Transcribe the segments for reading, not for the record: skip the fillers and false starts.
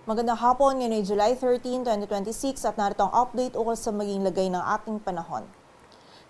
Magandang hapon, ngayon ay July 13, 2026 at narito ang update ukol sa maging lagay ng ating panahon.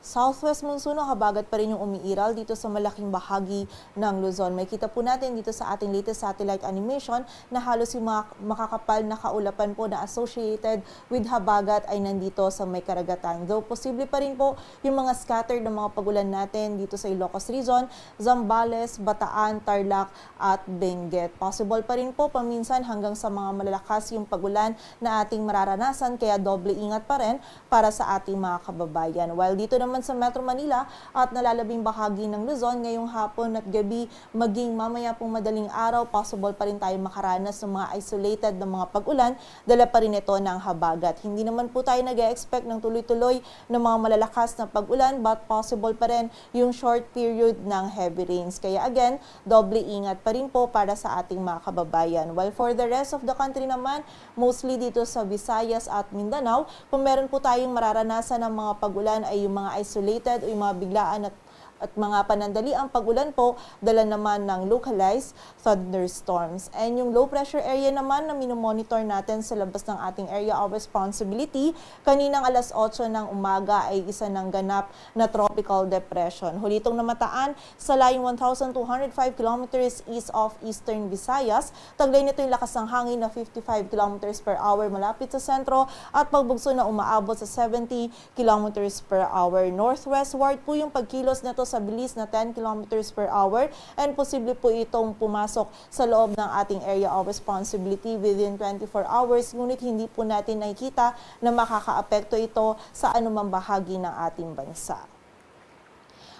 Southwest monsoon o habagat pa rin yung umiiral dito sa malaking bahagi ng Luzon. May kita po natin dito sa ating latest satellite animation na halos yung mga makakapal na kaulapan po na associated with habagat ay nandito sa may karagatan. Though posible pa rin po yung mga scattered na mga pagulan natin dito sa Ilocos Region, Zambales, Bataan, Tarlac at Benguet. Possible pa rin po paminsan hanggang sa mga malalakas yung pagulan na ating mararanasan kaya doble ingat pa rin para sa ating mga kababayan. While dito naman sa Metro Manila at nalalabing bahagi ng Luzon ngayong hapon at gabi maging mamaya pong madaling araw, possible pa rin tayo makaranas ng mga isolated na mga pag-ulan, dala pa rin ito ng habagat. Hindi naman po tayo nag-expect ng tuloy-tuloy ng mga malalakas na pag-ulan but possible pa rin yung short period ng heavy rains. Kaya again, doble ingat pa rin po para sa ating mga kababayan. While for the rest of the country naman, mostly dito sa Visayas at Mindanao, kung meron po tayong mararanasan ng mga pag-ulan ay yung mga isolated o yung mga biglaan at mga panandaliang pag-ulan po, dala naman ng localized thunderstorms. And yung low pressure area naman na minomonitor natin sa labas ng ating area of responsibility, kaninang alas 8 ng umaga ay isa ng ganap na tropical depression. Huli itong namataan sa layong 1,205 kilometers east of Eastern Visayas. Taglay nito yung lakas ng hangin na 55 kilometers per hour malapit sa sentro at pagbugso na umaabot sa 70 kilometers per hour. Northwestward po yung pagkilos nito sa bilis na 10 kilometers per hour and posible po itong pumasok sa loob ng ating area of responsibility within 24 hours, ngunit hindi po natin nakikita na makakaapekto ito sa anumang bahagi ng ating bansa.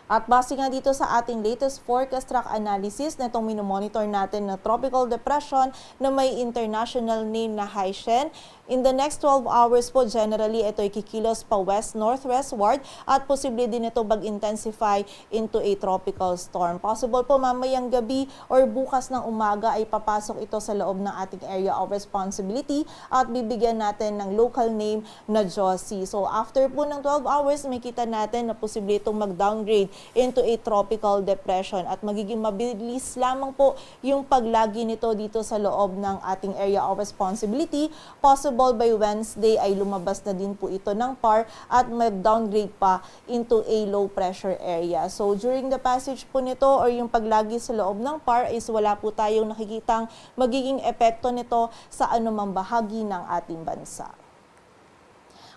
At base nga dito sa ating latest forecast track analysis na itong minomonitor natin na tropical depression na may international name na Haishen, in the next 12 hours po generally ito ay kikilos pa west-northwestward at posible din ito mag-intensify into a tropical storm. Possible po mamayang gabi or bukas ng umaga ay papasok ito sa loob ng ating area of responsibility at bibigyan natin ng local name na Josie. So after po ng 12 hours, makita natin na posible itong mag-downgrade into a tropical depression at magiging mabilis lamang po yung paglagi nito dito sa loob ng ating area of responsibility. Possible by Wednesday ay lumabas na din po ito ng PAR at mag-downgrade pa into a low pressure area. So during the passage po nito or yung paglagi sa loob ng PAR is wala po tayong nakikitang magiging epekto nito sa anumang bahagi ng ating bansa.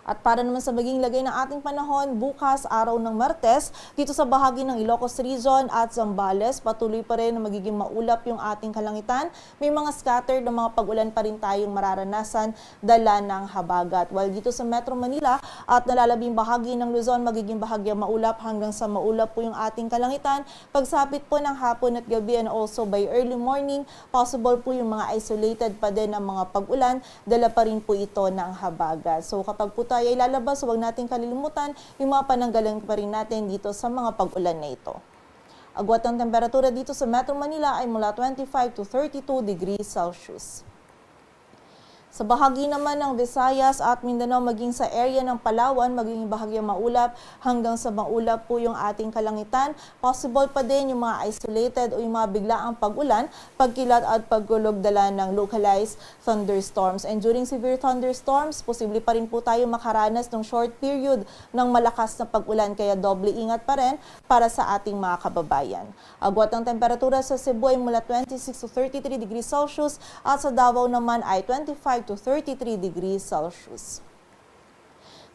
At para naman sa maging lagay ng ating panahon, bukas, araw ng Martes, dito sa bahagi ng Ilocos Region at Zambales, patuloy pa rin na magiging maulap yung ating kalangitan. May mga scattered na mga pag-ulan pa rin tayong mararanasan, dala ng habagat. While dito sa Metro Manila at nalalabing bahagi ng Luzon, magiging bahagyang maulap hanggang sa maulap po yung ating kalangitan. Pagsapit po ng hapon at gabi and also by early morning, possible po yung mga isolated pa din ng mga pag-ulan, dala pa rin po ito ng habagat. So kapag po tayo ay lalabas, huwag natin kalilimutan yung mga pananggalang pa rin natin dito sa mga pag-ulan na ito. Agwat ng temperatura dito sa Metro Manila ay mula 25 to 32 degrees Celsius. Sa bahagi naman ng Visayas at Mindanao maging sa area ng Palawan, maging bahagyang maulap hanggang sa maulap po yung ating kalangitan. Possible pa din yung mga isolated o yung mga biglaang pag-ulan, pagkilat at paggulog dala ng localized thunderstorms. And during severe thunderstorms, posible pa rin po tayo makaranas ng short period ng malakas na pag-ulan kaya doble ingat pa rin para sa ating mga kababayan. Agwat ng temperatura sa Cebu ay mula 26 to 33 degrees Celsius at sa Davao naman ay 25 to 33 degrees Celsius.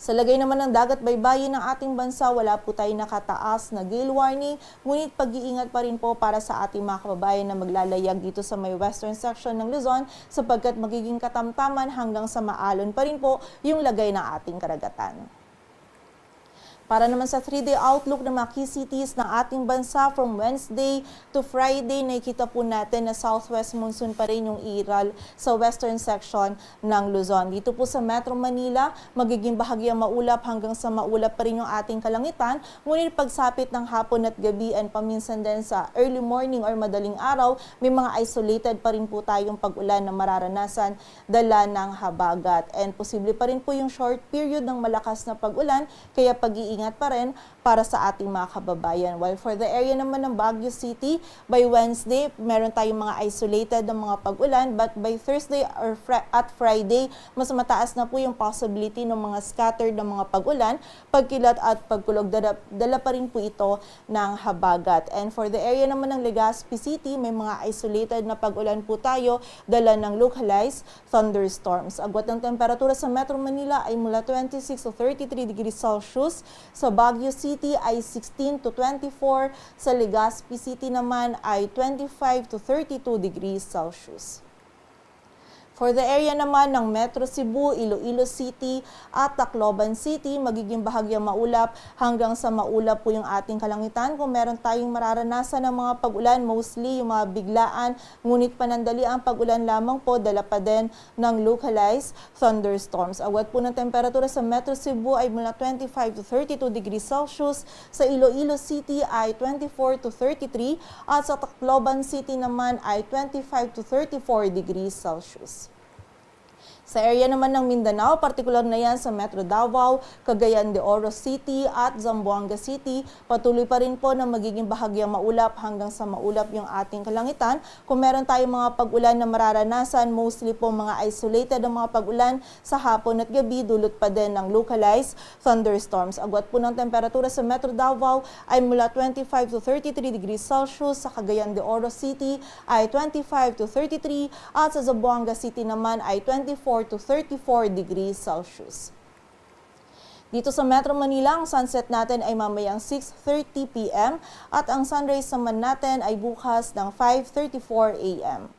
Sa lagay naman ng dagat baybayin ng ating bansa, wala po tayo nakataas na gale warning, ngunit pag-iingat pa rin po para sa ating mga kababayan na maglalayag dito sa may western section ng Luzon sapagkat magiging katamtaman hanggang sa maalon pa rin po yung lagay ng ating karagatan. Para naman sa 3-day outlook ng mga key cities ng ating bansa from Wednesday to Friday, nakikita po natin na southwest monsoon pa rin yung iral sa western section ng Luzon. Dito po sa Metro Manila, magiging bahagyang maulap hanggang sa maulap pa rin yung ating kalangitan. Ngunit pagsapit ng hapon at gabi and paminsan din sa early morning or madaling araw, may mga isolated pa rin po tayong pag-ulan na mararanasan dala ng habagat. And posible pa rin po yung short period ng malakas na pag-ulan, kaya pag-iingat pag-iingat pa rin para sa ating mga kababayan. While for the area naman ng Baguio City, by Wednesday, meron tayong mga isolated na mga pag-ulan, but by Thursday or at Friday, mas mataas na po yung possibility ng mga scattered na mga pag-ulan, pagkilat at pagkulog. Dala pa rin po ito ng habagat. And for the area naman ng Legazpi City, may mga isolated na pag-ulan po tayo, dala ng localized thunderstorms. Agwat ng temperatura sa Metro Manila ay mula 26 to 33 degrees Celsius. Sa Baguio City ay 16 to 24. Sa Legazpi City naman ay 25 to 32 degrees Celsius. For the area naman ng Metro Cebu, Iloilo City at Tacloban City, magiging bahagyang maulap hanggang sa maulap po yung ating kalangitan. Kung meron tayong mararanasan ng mga pag-ulan, mostly yung mga biglaan, ngunit panandali ang pag-ulan lamang po, dala pa din ng localized thunderstorms. Agwat po ng temperatura sa Metro Cebu ay mula 25 to 32 degrees Celsius. Sa Iloilo City ay 24 to 33 at sa Tacloban City naman ay 25 to 34 degrees Celsius. Sa area naman ng Mindanao, partikular na yan sa Metro Davao, Cagayan de Oro City at Zamboanga City, patuloy pa rin po na magiging bahagyang maulap hanggang sa maulap yung ating kalangitan. Kung meron tayong mga pag-ulan na mararanasan, mostly po mga isolated na mga pag-ulan sa hapon at gabi, dulot pa din ng localized thunderstorms. Agwat po ng temperatura sa Metro Davao ay mula 25 to 33 degrees Celsius, sa Cagayan de Oro City ay 25 to 33 at sa Zamboanga City naman ay 24 to 34 degrees Celsius. Dito sa Metro Manila, ang sunset natin ay mamayang 6:30 p.m. at ang sunrise naman natin ay bukas ng 5:34 a.m.